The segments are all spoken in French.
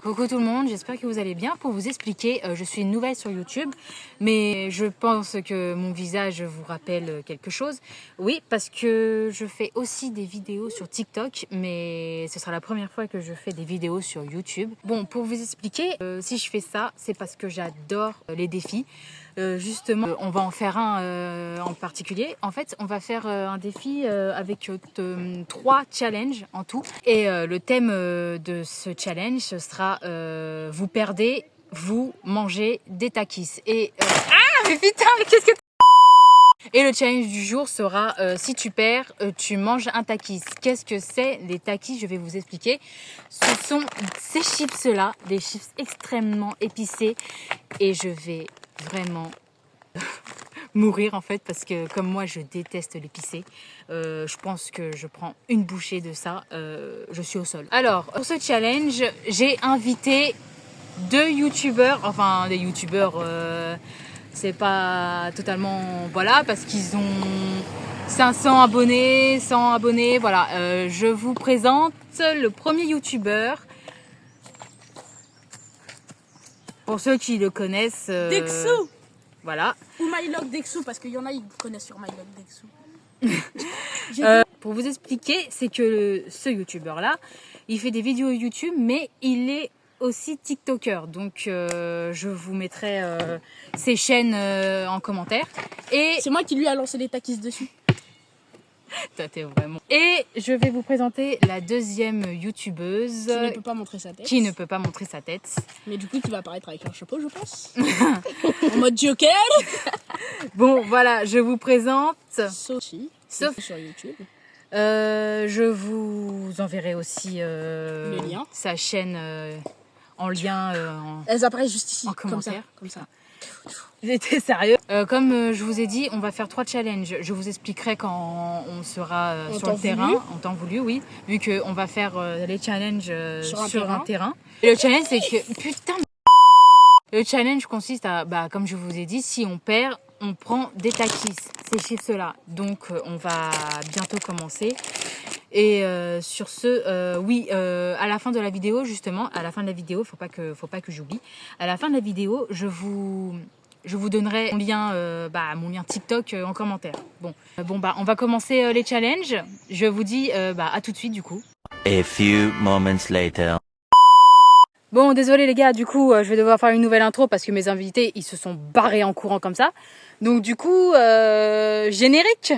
Coucou tout le monde, j'espère que vous allez bien. Pour vous expliquer, je suis nouvelle sur YouTube, mais je pense que mon visage vous rappelle quelque chose. Oui, parce que je fais aussi des vidéos sur TikTok, mais ce sera la première fois que je fais des vidéos sur YouTube. Bon, pour vous expliquer, si je fais ça, c'est parce que j'adore les défis. Justement, on va en faire un en particulier. En fait, on va faire un défi avec 3 challenges en tout. Et le thème de ce challenge, ce sera vous perdez, vous mangez des takis. Et ah, mais putain, mais qu'est-ce que... Et le challenge du jour sera si tu perds, tu manges un takis. Qu'est-ce que c'est les takis? Je vais vous expliquer. Ce sont ces chips-là, des chips extrêmement épicés. Et je vais vraiment mourir en fait parce que comme moi je déteste l'épicé. Je pense que je prends une bouchée de ça, je suis au sol. Alors pour ce challenge, j'ai invité 2 youtubeurs, enfin des youtubeurs, c'est pas totalement voilà parce qu'ils ont 500 abonnés, 100 abonnés, voilà. Je vous présente le premier youtubeur. Pour ceux qui le connaissent, Dexou. Voilà. Ou MyLog Dexou, parce qu'il y en a, ils connaissent sur MyLog Dexou. Pour vous expliquer, c'est que ce youtubeur-là, il fait des vidéos YouTube, mais il est aussi TikToker. Donc, je vous mettrai ses chaînes en commentaire. Et c'est moi qui lui a lancé les takis dessus. Toi, t'es vraiment... Et je vais vous présenter la deuxième youtubeuse Qui ne peut pas montrer sa tête. Qui ne peut pas montrer sa tête. Mais du coup, qui va apparaître avec un chapeau, je pense. En mode Joker. Bon, voilà, je vous présente Sophie. Sauf sur YouTube. Je vous enverrai aussi le lien. Sa chaîne en lien. Elles apparaissent juste ici, en commentaire. Comme ça. J'étais sérieux. Comme je vous ai dit, on va faire 3 challenges. Je vous expliquerai quand on sera sur le terrain, en temps voulu, oui. Vu qu'on va faire les challenges sur un terrain. Et le challenge, c'est que... Putain. Le challenge consiste à, comme je vous ai dit, si on perd, on prend des takis, ces chips-là. Donc, on va bientôt commencer. Et sur ce, oui, à la fin de la vidéo, justement, à la fin de la vidéo, faut pas que j'oublie. À la fin de la vidéo, je vous donnerai mon lien TikTok en commentaire. Bon, on va commencer les challenges. Je vous dis à tout de suite, du coup. A few moments later. Bon, désolé les gars, du coup, je vais devoir faire une nouvelle intro parce que mes invités, ils se sont barrés en courant comme ça. Donc du coup, générique.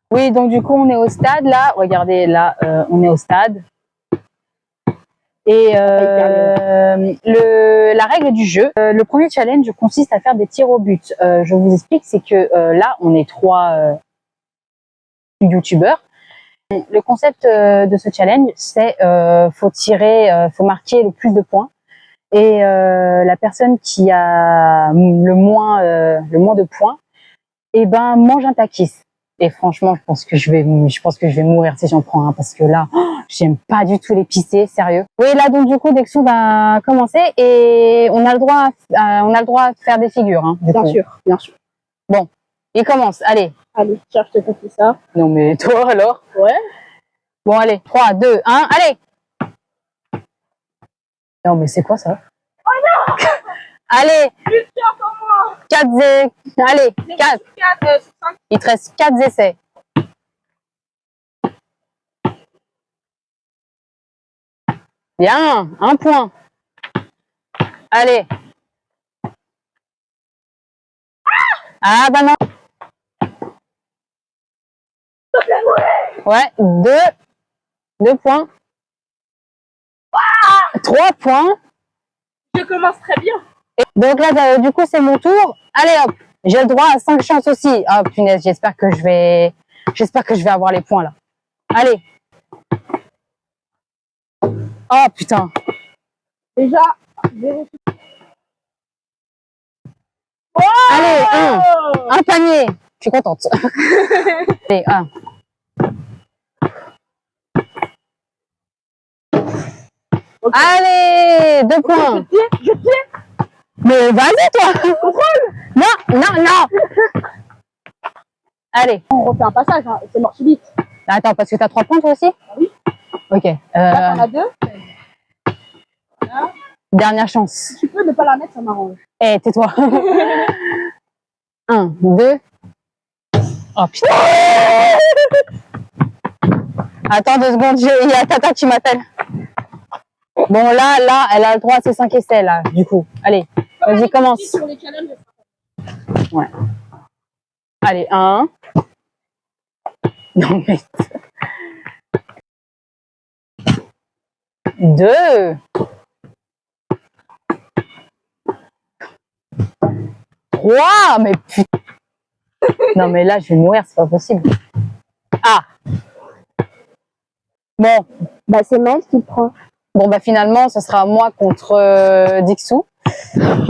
Oui, donc du coup, on est au stade là. Regardez, là, on est au stade. Et la règle du jeu, le premier challenge consiste à faire des tirs au but. Je vous explique, c'est que là, on est 3 youtubeurs. Le concept de ce challenge, c'est faut tirer, faut marquer le plus de points. Et la personne qui a le moins de points, mange un takis. Et franchement, je pense que je vais mourir si j'en prends un parce que là, j'aime pas du tout l'épicé, sérieux. Oui, là donc du coup, Dexou va commencer et on a le droit de faire des figures, hein. Bien sûr. Bon, il commence. Allez. Allez, tiens, je te fais ça. Non mais toi alors? Ouais. Bon allez, 3, 2, 1, allez. Non mais c'est quoi ça? Oh non. Allez. 4 allez, 4. Il te reste 4 essais. Bien, 1 point. Allez. Ah bah non. Ouais, 2 points. 3 points. Je commence très bien. Donc là, du coup, c'est mon tour. Allez hop, j'ai le droit à 5 chances aussi. Ah punaise, j'espère que je vais avoir les points là. Allez. Oh putain. Déjà, allez, un panier. Je suis contente. Allez, 1. Okay. Allez, 2 points. Je tire. Mais vas-y, toi. Non, non, non. Allez. On refait un passage, hein. C'est mort subite. Attends, parce que t'as 3 points, toi aussi? Oui. Ok. Là, t'en as 2. Là. Dernière chance. Si tu peux ne pas la mettre, ça m'arrange. Eh, tais-toi. 1, 2. Oh putain. Attends 2 secondes, il y a Tata qui m'appelle. Bon, là, elle a le droit à ses 5 essais, là, du coup. Allez, vas-y, commence. Sur les challenges. Ouais. Allez, 1. Non, mais... 2. 3. Mais putain. Non, mais là, je vais mourir, c'est pas possible. Ah. Bon. Bah, c'est Maël qui le prend. Bon, bah finalement, ce sera moi contre Dixou. Pierre,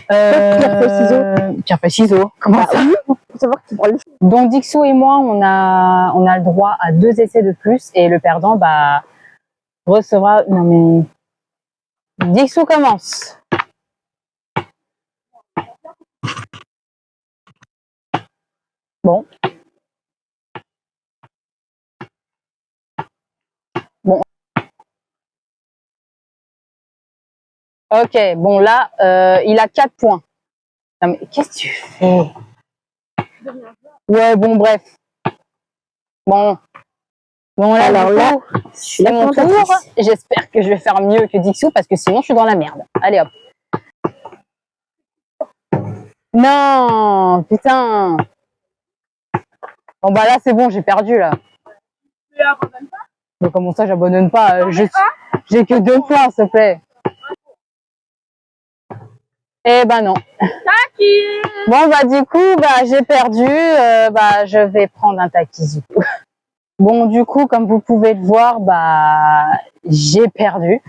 feuille, ciseaux. Pierre, feuille, ciseaux. Comment ça? Oui, faut savoir que tu prends le choix. Donc, Dixou et moi, on a le droit à 2 essais de plus et le perdant, bah, recevra... Non, mais... Dixou commence. Bon. Bon. Ok, bon, là, il a 4 points. Non, mais qu'est-ce que tu fais? Ouais, bon, bref. Bon. Bon, là, Alors du là, coup, c'est mon tour. J'espère que je vais faire mieux que Dixou parce que sinon, je suis dans la merde. Allez, hop. Non, putain. Bon, bah là, c'est bon, j'ai perdu, là. Mais comment ça, j'abandonne pas? J'ai que 2 points, s'il te plaît. Eh ben non. Bon, bah du coup, bah j'ai perdu. Bah je vais prendre un takis du coup. Bon, du coup, comme vous pouvez le voir, bah j'ai perdu.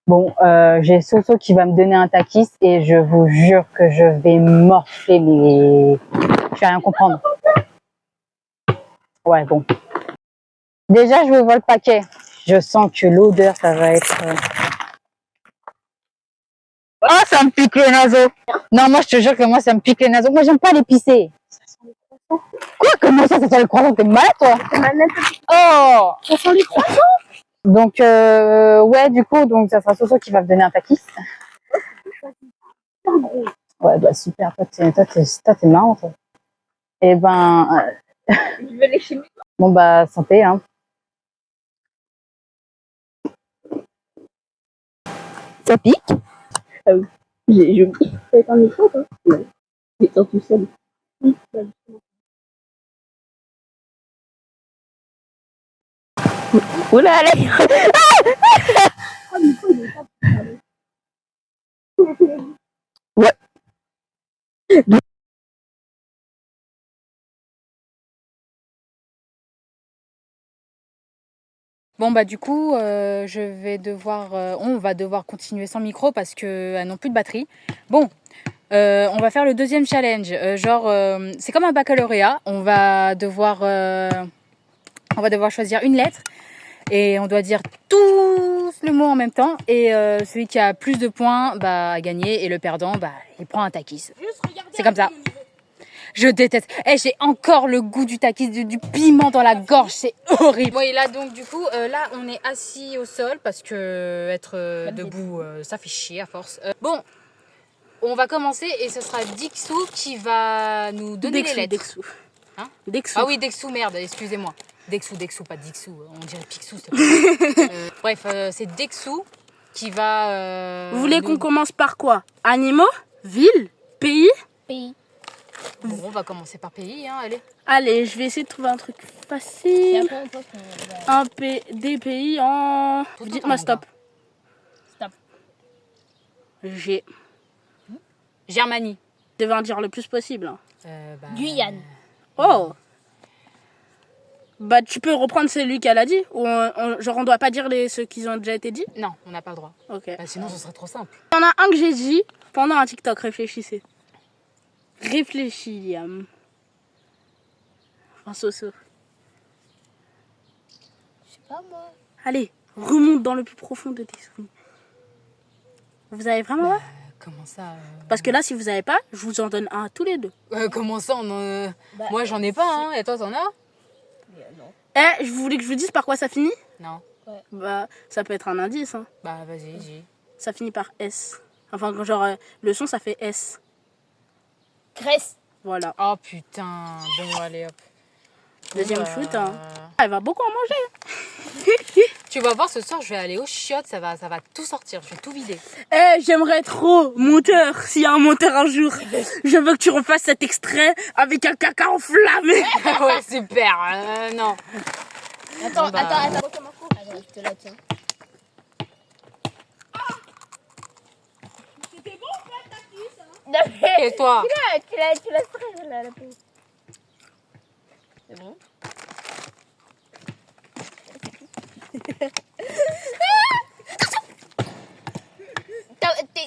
Bon, j'ai Soso qui va me donner un takis et je vous jure que je vais morfler les... Je vais rien comprendre. Ouais, bon. Déjà, je vous vois le paquet. Je sens que l'odeur, ça va être... Oh, ça me pique les naseaux. Non, moi, je te jure que moi, ça me pique les naseaux. Moi, j'aime pas l'épicé. Quoi? Comment ça sent le croissant? T'es malade, toi? Oh! Ça sent les croissants. Donc, ouais, du coup, donc, ça sera Soso qui va me donner un takis. Ouais, bah, super. Toi, t'es marrant, toi. Eh ben, Je vais les chimer. bon, bah, santé, hein. Ça pique? Ah oui. J'ai oublié. Ça va être un micro, toi? Ouais. Il est tout seul. Oui, bah, justement. Oula, allez! Ah, mais quoi, il est pas... Ouais. Bon bah du coup, on va devoir continuer sans micro parce qu'elles n'ont plus de batterie. Bon, on va faire le deuxième challenge. C'est comme un baccalauréat. On va devoir choisir une lettre et on doit dire tous le mot en même temps. Et celui qui a plus de points bah, a gagné et le perdant bah, il prend un takis. C'est comme ça. Je déteste. J'ai encore le goût du takis, du piment dans la gorge, c'est horrible. Bon, et là donc du coup, là on est assis au sol parce que être debout, ça fait chier à force. Bon, on va commencer et ce sera Dixou qui va nous donner les lettres. Dexou. Hein? Dexou. Ah oui, Dexou, merde, excusez-moi. Dexou, pas Dixou, on dirait Picsou. S'il te plaît. Bref, c'est Dexou qui va... Vous voulez qu'on commence par quoi? Animaux? Ville? Pays? Pays. Bon, on va commencer par pays, hein, allez. Allez, je vais essayer de trouver un truc facile. Des pays en... Dites-moi stop. Stop. J'ai... Germanie. Je devais en dire le plus possible. Hein. Guyane. Oh! Bah, tu peux reprendre celui qu'elle a dit? Ou on doit pas dire ceux qui ont déjà été dit? Non, on n'a pas le droit. Ok. Bah, sinon, ce serait trop simple. Il y en a un que j'ai dit pendant un TikTok, réfléchissez. Réfléchis, Liam. Un Soso. Je sais pas moi. Allez, remonte dans le plus profond de tes souvenirs. Vous avez vraiment Comment ça Parce que là, si vous n'avez pas, je vous en donne un à tous les deux. Comment ça Moi, j'en ai pas, hein. Et toi, t'en as? Non. Eh, je voulais que je vous dise par quoi ça finit? Non. Bah, ça peut être un indice. Hein. Bah, vas-y, dis. Ça finit par S. Enfin, genre, le son, ça fait S. Grèce. Voilà. Oh putain. Bon, allez, hop. Deuxième Bah, shoot. Hein. Elle va beaucoup en manger. Tu vas voir, ce soir, je vais aller aux chiottes. Ça va tout sortir. Je vais tout vider. Eh, j'aimerais trop, monteur, s'il y a un monteur un jour, je veux que tu refasses cet extrait avec un caca enflammé. Ouais, super. Non. Attends, Bon, bah. attends. Attends, je te la tiens. C'était bon, en fait, ta cuisse, hein. Non, mais Et toi? tu l'as très là, la peau. C'est bon.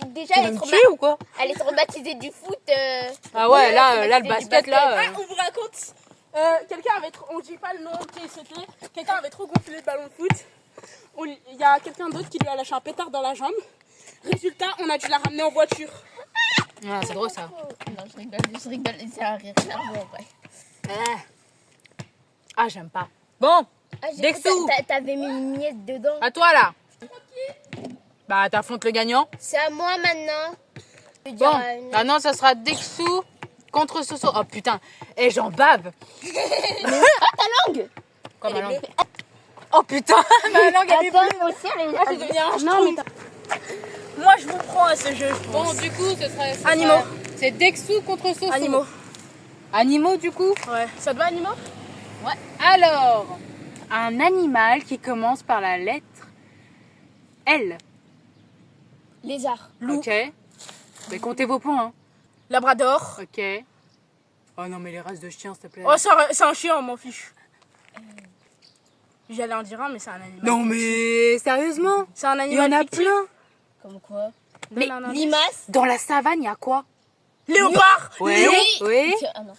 Déjà, Tu elle veux est, me tuer ou quoi? elle est traumatisée du foot. Ah ouais, là, traumatisée là, le du basket, là. Ah, on vous raconte, quelqu'un avait trop, on dit pas le nom qui c'était, quelqu'un avait trop gonflé le ballon de foot. Il y a quelqu'un d'autre qui lui a lâché un pétard dans la jambe. Résultat, on a dû la ramener en voiture. Ah, c'est drôle, ça. Non, je rigole, c'est un rire nerveux, ouais. Ah, j'aime pas. Bon, Ah, j'ai Dexou. cru que t'avais mis une miette dedans. à toi, là. Bah, t'affrontes le gagnant. C'est à moi maintenant. Je veux Bon, dire, maintenant, ça sera Dexou contre Soso. Oh, putain. Et j'en bave. langue. Quoi, ma langue? Oh, putain. Ma langue, elle est bleue. Attends, moi aussi, elle est devenir un Non, mais moi je vous prends à ce jeu, je Bon, pense. du coup, ce sera... Animaux. C'est Dexou contre Soso. Animaux. Animaux, du coup. Ouais. Ça te va, animaux? Alors, un animal qui commence par la lettre L. lézard. Loup. Ok. Mais comptez vos points. Hein. Labrador. Ok. Oh non, mais les races de chiens, s'il te plaît. Oh, c'est un chien, on m'en fiche. J'allais en dire un, mais c'est un animal. Non, mais sérieusement, C'est un il y animal. en a fictif. plein. Comme quoi? Mais Donne un indice. Limace. dans la savane, il y a quoi? Léopard. Ouais. Lion. Oui. Ah non.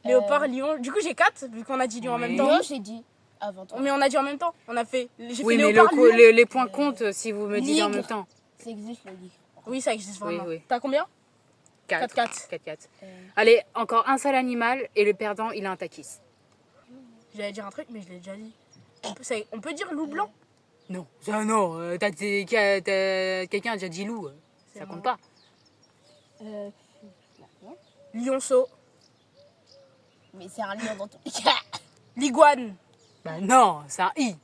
Léopard, lion. Du coup, j'ai 4, vu qu'on a dit lion en même temps. Non, j'ai dit avant toi. Mais on a dit en même temps. On a fait. J'ai Oui, fait mais léopard, lion. les points comptent si vous me dites en Ligre. même temps. Ça existe le livre. Oui, ça existe vraiment. Oui, oui. T'as combien? 4. 4. 4. Allez, encore un seul animal et le perdant, il a un takis. J'allais dire un truc, mais je l'ai déjà dit. On peut dire loup blanc? Non, ça non. Quelqu'un a déjà dit loup. Ça compte pas. Lionceau. Mais c'est un lion dans tous les cas. L'iguane. Bah non, c'est un i.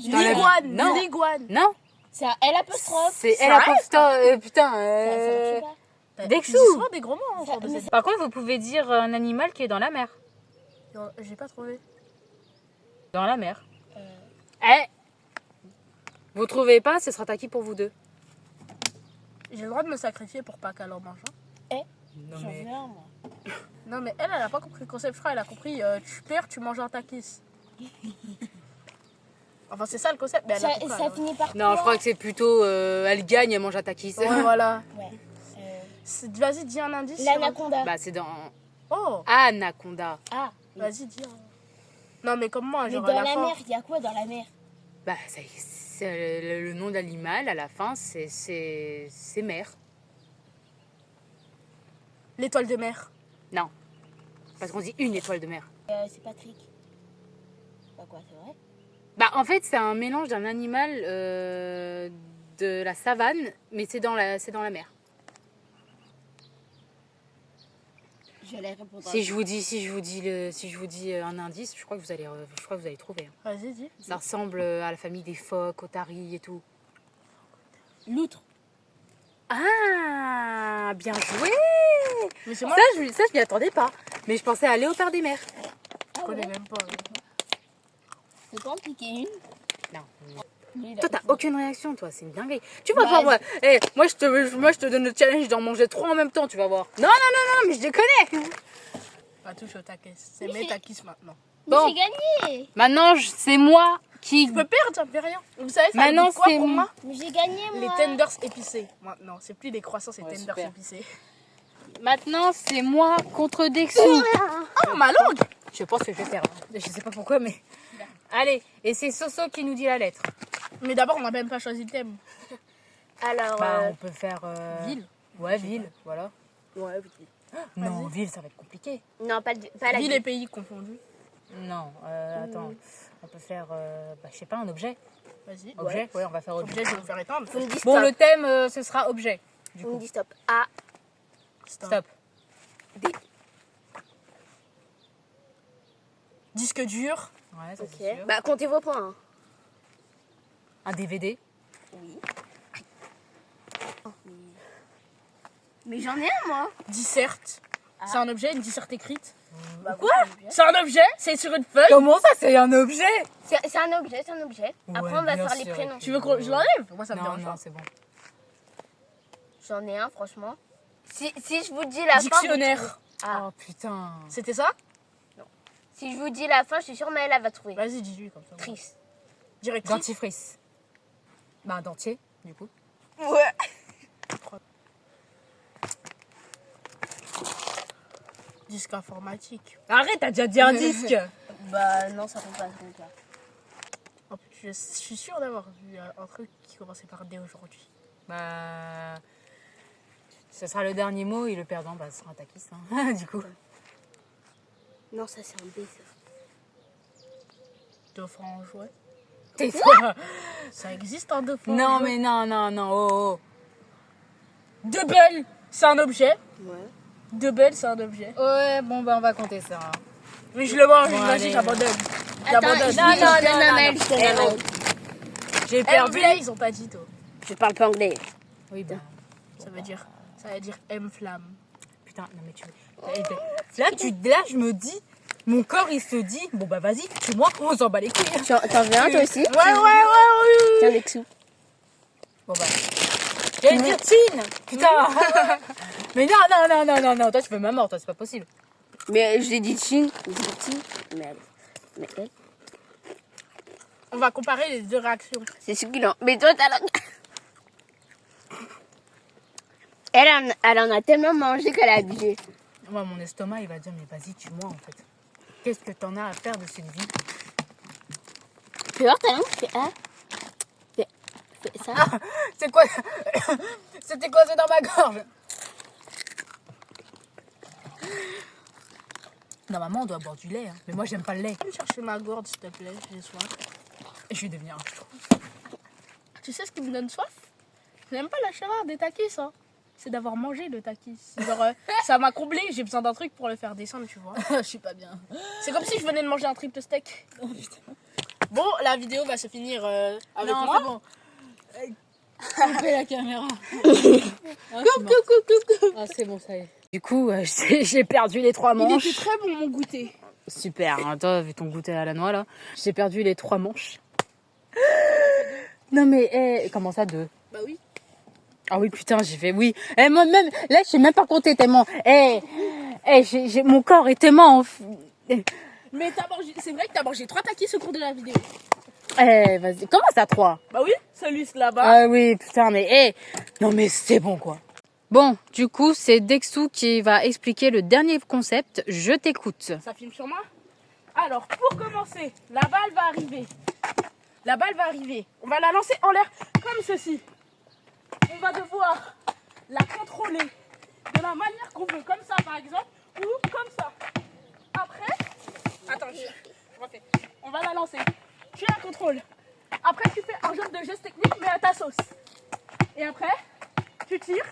Dans la- L'iguane. Non. L'iguane. Non, C'est un L apostrophe. c'est Ça elle a putain. Ça, je sais pas. Dexou. Tu dis souvent des gros mots en Ça- de mais cette- Par contre, vous pouvez dire un animal qui est dans la mer. J'ai pas trouvé. Dans la mer. Eh, vous trouvez pas, ce sera taki pour vous deux. J'ai le droit de me sacrifier pour pas qu'elle en mange. Hein. Non J'en mais... veux un, moi. Non, mais elle a pas compris le concept. Je crois elle a compris tu perds, tu manges un takis. Enfin, c'est ça le concept. Mais elle a Ça, compris, ça alors. finit par Non, je crois que c'est plutôt elle gagne, elle mange un takis. Ouais, voilà. Ouais. Vas-y, dis un indice. sur- L'anaconda. Bah c'est dans Oh, Anaconda. Ah. vas-y, dis. Non, mais comme moi, Mais genre dans à la la fin. mer, il y a quoi dans la mer? Bah c'est le nom d'animal à la fin, c'est mer. L'étoile de mer. Non, parce qu'on dit une étoile de mer. C'est Patrick. Bah quoi, c'est vrai? Bah en fait c'est un mélange d'un animal de la savane, mais c'est dans la mer. J'allais répondre. Si je vous dis un indice, je crois que vous allez trouver. Hein. Vas-y, dis. Ça ressemble à la famille des phoques, otaries et tout. L'outre. Ah, bien joué. Mais c'est Ça, moi, je m'y attendais pas. Mais je pensais à léopard des mers. je connais même pas. Je peux en piquer une. Non. Lui, il a- Toi, t'as aucune réaction, toi. C'est une dinguerie. Tu vas Bah, voir, moi. Moi, je te donne le challenge d'en manger 3 en même temps, tu vas voir. Non, mais je déconne. Pas touche au takis. C'est Mais mes c'est- takis maintenant. Mais Bon. j'ai gagné. Maintenant, c'est moi qui... Tu peux perdre, ça me fait rien. Vous savez, ça Maintenant, goûte quoi c'est pour moi. moi? Mais j'ai gagné, Les moi. tenders épicés. Maintenant, c'est plus des croissants, c'est Ouais, tenders super. épicés. Maintenant, c'est moi contre Dexou. Oh, ma langue! Je pense que je vais perdre. Je sais pas pourquoi, mais... Allez, et c'est Soso qui nous dit la lettre. Mais d'abord, on n'a même pas choisi le thème. Alors, On peut faire... Ville. Ouais, ville, voilà. ouais, oui. Non, ville, ça va être compliqué. Non, pas la Ville ville. et pays confondus. Non, attends. On peut faire, je sais pas, un objet. Vas-y. Objet, ouais, on va faire objet. Objet, je vais vous faire éteindre. Vous me dites Bon, stop. le thème, ce sera objet. Du Vous me coup, dites stop. A, stop. D. Disque dur. Ouais, ça Ok. c'est sûr. Bah, comptez vos points. Hein. Un DVD. Oui. Mais j'en ai un, moi. Disserte. C'est un objet, une disserte écrite. Quoi? C'est un objet, c'est sur une feuille. Comment ça, c'est un objet? C'est un objet, c'est un objet. Après, Ouais, on va bien faire les sûr. prénoms. Tu veux que je l'enlève? Moi, ça me Non, dérange non, pas. c'est bon. J'en ai un, franchement. Si je vous dis la fin... Dictionnaire. vous trouvez. Ah. Oh putain. C'était ça? Si je vous dis la fin, je suis sûre Maëlle va trouver. Vas-y, dis-lui comme ça. Trice. Directrice. Dentifrice. Bah, un dentier, du coup. Ouais. Disque informatique. Arrête, t'as déjà dit un disque. Bah, non, ça compte pas, ça compte pas. En plus, je suis sûre d'avoir vu un truc qui commençait par D aujourd'hui. Bah, ce sera le dernier mot et le perdant, bah, ce sera un taquis, hein, du coup. Non, ça, c'est un B, ça. Dauphin en jouet. T'es quoi? Ça existe un dauphin en Non, jouet. mais non, oh. Double, c'est un objet. Ouais. Double, c'est un objet. Ouais, bon, bah, on va compter ça. Hein. Mais je le mange, Bon, vas-y, allez. j'abandonne. Attends, J'abandonne. je donne un mail, je donne un mail. J'ai perdu. Anglais, ils ont pas dit, toi. Je parle pas anglais. Oui, bah, Ça veut dire M-flamme. putain, non, mais tu. Là, je me dis, mon corps, il se dit, bon, bah, vas-y, tue-moi, on s'en bat les couilles. T'en veux un, toi aussi? Ouais. Tiens, des sous. Bon, bah. J'allais dire Tine. Putain. Mais non, toi, tu veux ma mort, toi, c'est pas possible. Mais je l'ai dit Chine. Mais elle, On va comparer les deux réactions. c'est succulent. Mais toi, t'as la... Elle en a tellement mangé qu'elle a abusé. Moi, mon estomac, il va dire, mais vas-y, tue-moi, en fait. Qu'est-ce que t'en as à faire de cette vie? Tu vois, ta langue, c'est ah. C'est ça. C'est quoi? C'était quoi, c'est dans ma gorge? Normalement, on doit boire du lait, hein. Mais moi, j'aime pas le lait. Je vais chercher ma gourde, s'il te plaît, j'ai soif. Je vais devenir un chou. Tu sais ce qui me donne soif? Je n'aime pas la chaleur des takis, hein. C'est d'avoir mangé le takis. Genre, ça m'a comblé, j'ai besoin d'un truc pour le faire descendre, tu vois. Je suis pas bien. C'est comme si je venais de manger un triple steak. Bon, la vidéo va se finir avec Non, moi. c'est bon. Coupez la caméra. Ah, c'est bon, ça y est. Du coup, j'ai perdu les 3 Il manches. était très bon, mon goûter. Super, hein, toi, vu ton goûter à la noix, là. J'ai perdu les 3 manches. Non, mais, comment ça, 2? Bah oui. Ah oui, putain, j'ai fait oui. Moi-même, là, je sais même pas compter tellement. Mon corps est tellement... Mais c'est vrai que t'as mangé 3 takis au cours de la vidéo. Vas-y, comment ça, 3? Bah oui, celui là-bas. Ah oui, putain, mais... non, mais c'est bon, quoi. Bon, du coup, c'est Dexou qui va expliquer le dernier concept. Je t'écoute. Ça filme sur moi? Alors, pour commencer, la balle va arriver. La balle va arriver. On va la lancer en l'air comme ceci. On va devoir la contrôler de la manière qu'on veut. Comme ça, par exemple, ou comme ça. Après, attends, je refais. On va la lancer. Tu la contrôles. Après, tu fais un genre de geste technique, mais à ta sauce. Et après, tu tires.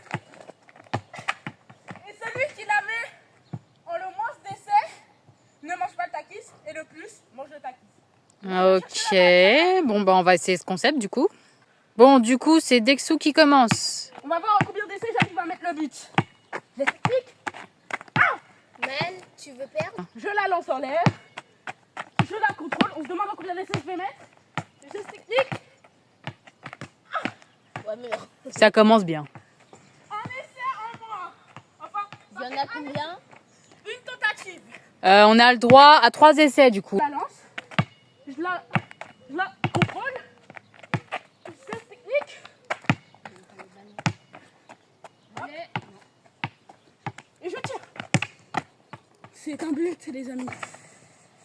Et celui qui l'avait en le moins d'essai ne mange pas le takis. Et le plus, mange le takis. Ok, bon, bah, on va essayer ce concept, du coup. Bon, du coup, c'est Dexou qui commence. On va voir en combien d'essais j'arrive à mettre le but. Les techniques, Mel, tu veux perdre? je la lance en l'air. Je la contrôle. On se demande en combien d'essais je vais mettre. Les gestes techniques, Ouais, mais Ça commence bien. un essai en moins. Enfin, il y en a combien? une tentative. On a le droit à 3 essais, du coup. Je la lance. Je la contrôle. Gestes techniques. Et je tire. C'est un but, les amis.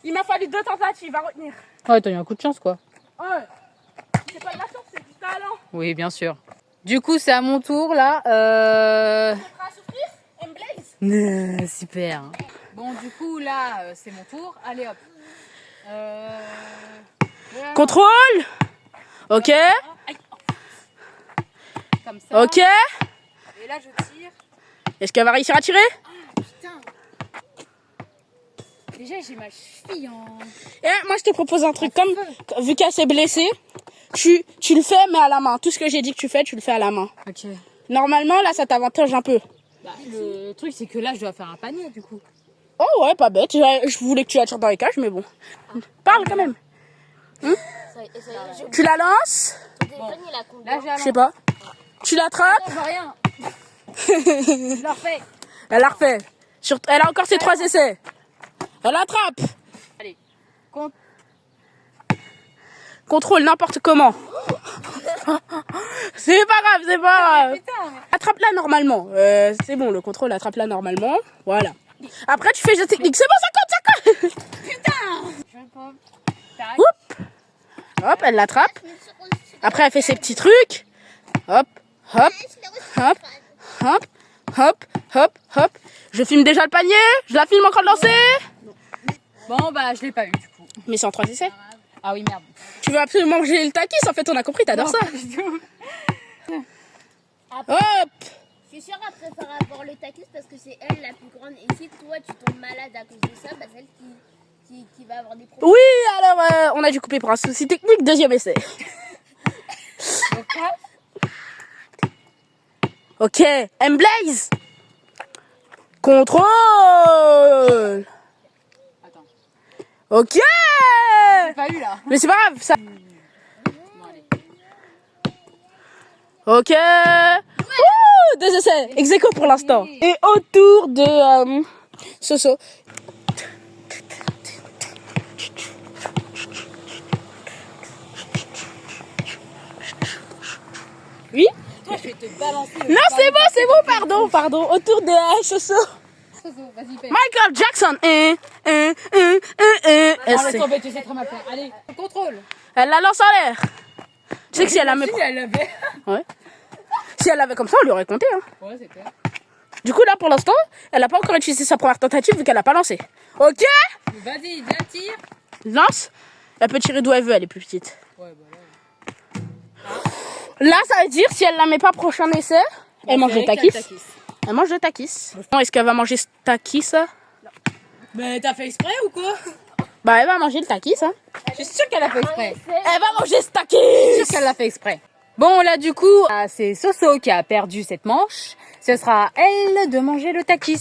Il m'a fallu 2 tentatives à retenir. Ouais, t'as eu un coup de chance, quoi. Ouais. C'est pas de la chance, c'est du talent. Oui, bien sûr. Du coup, c'est à mon tour là. Prêt à souffrir? M-Blaze? Super. Bon, du coup, là, c'est mon tour. Allez hop. Contrôle. Ok. Aïe. Comme ça. Ok. Et là, je tire. Est-ce qu'elle va réussir à tirer? Putain. Déjà, j'ai ma cheville en. Et moi, je te propose un truc. Comme, vu qu'elle s'est blessée, tu le fais, mais à la main. Tout ce que j'ai dit que tu fais, tu le fais à la main. Ok. Normalement, là, ça t'avantage un peu. Bah, le truc, c'est que là, je dois faire un panier, du coup. Oh ouais, pas bête. Je voulais que tu la tires dans les cages, mais bon. Parle quand même. Tu la lances? Là, j'ai Je sais pas. Tu l'attrapes? Je vois rien. Je la refais. Elle la refait. Elle a encore ses 3 essais. Elle attrape. Allez. Contrôle n'importe comment. C'est pas grave, c'est pas grave. Putain. Attrape-la normalement. C'est bon, le contrôle, attrape-la normalement. Voilà. Après, tu fais jeu technique. C'est bon, ça compte. Je peux. Tac. Oup. Hop, elle l'attrape. Après, elle fait ses petits trucs. Hop, hop, hop, hop, hop, hop, hop. Je filme déjà le panier. Je la filme encore de lancer. Bon, bah, je l'ai pas eu, du coup. Mais c'est en 3 essais. Ah oui, merde. Tu veux absolument manger le takis. En fait, on a compris, t'adores ça. Hop. Je suis sûre qu'elle préfère avoir le takis parce que c'est elle la plus grande. Et si toi tu tombes malade à cause de ça, bah celle qui va avoir des problèmes. Oui, alors, on a dû couper pour un souci technique. 2e essai. Ok, M-Blaze. Contrôle. Attends. Ok. J'ai pas eu, là. Mais c'est pas grave, ça. Bon, allez. Ok. Ouh, 2 essais. Ex-aequo pour l'instant. Et autour de Soso. Oui. Toi, je vais te balancer. Non, c'est bon, pardon. Autour de Soso. Vas-y, fais. Michael Jackson. Oh, laisse tomber, tu sais très mal faire. Allez, contrôle. Elle la lance en l'air. Tu sais que si elle la met... Si, elle l'avait. Ouais. Si elle l'avait comme ça, on lui aurait compté. Hein. Ouais, c'est clair. Du coup, là, pour l'instant, elle n'a pas encore utilisé sa première tentative vu qu'elle n'a pas lancé. Ok. Vas-y, viens, tire. Lance. Elle peut tirer d'où elle veut, elle est plus petite. Ouais, bah là. Là, ça veut dire, si elle la met pas prochain essai, elle mange le takis. Elle mange le takis. Bon, est-ce qu'elle va manger ce takis, ça? Mais t'as fait exprès ou quoi? Bah, elle va manger le takis, hein. Je suis sûre qu'elle a fait exprès. Elle va manger ce takis. Je suis sûre qu'elle l'a fait exprès. Bon, là, du coup, c'est Soso qui a perdu cette manche. Ce sera elle de manger le takis.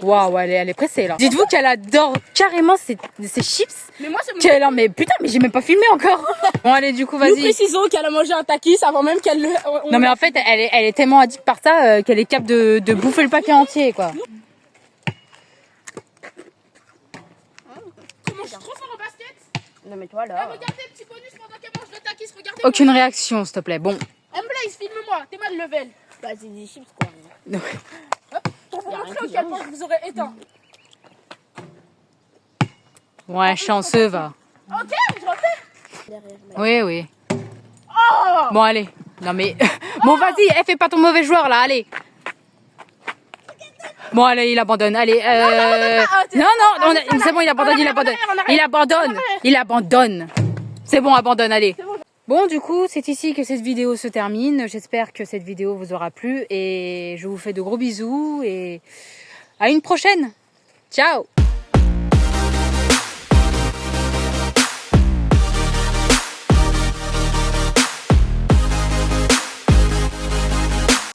Waouh, elle est pressée, là. Dites-vous qu'elle adore carrément ces chips. Mais moi, c'est mon... Qu'elle en... Mais putain, mais j'ai même pas filmé encore. Bon, allez, du coup, Nous vas-y. précisons qu'elle a mangé un takis avant même qu'elle le... Non, mais en fait, elle est tellement addict par ça qu'elle est capable de bouffer le paquet entier, quoi. Comment je suis trop fort en basket. Non, mais toi là. Regardez, petit bonus pendant qu'elle mange le takis. Regardez. Aucune réaction, s'il te plaît. Bon. M-Blaze, filme-moi. T'es mal level. Bah, c'est des chips quoi. Pour vous montrer à quel point je vous aurais éteint. Ouais, chanceux, va. Ok, je refais. Oui, oui. Bon, allez. Non, mais... Bon, vas-y, fais pas ton mauvais joueur, là, allez. Bon, allez, il abandonne. Allez, non, c'est bon, il abandonne. C'est bon, abandonne, allez. Bon, du coup, c'est ici que cette vidéo se termine. J'espère que cette vidéo vous aura plu et je vous fais de gros bisous et à une prochaine. Ciao.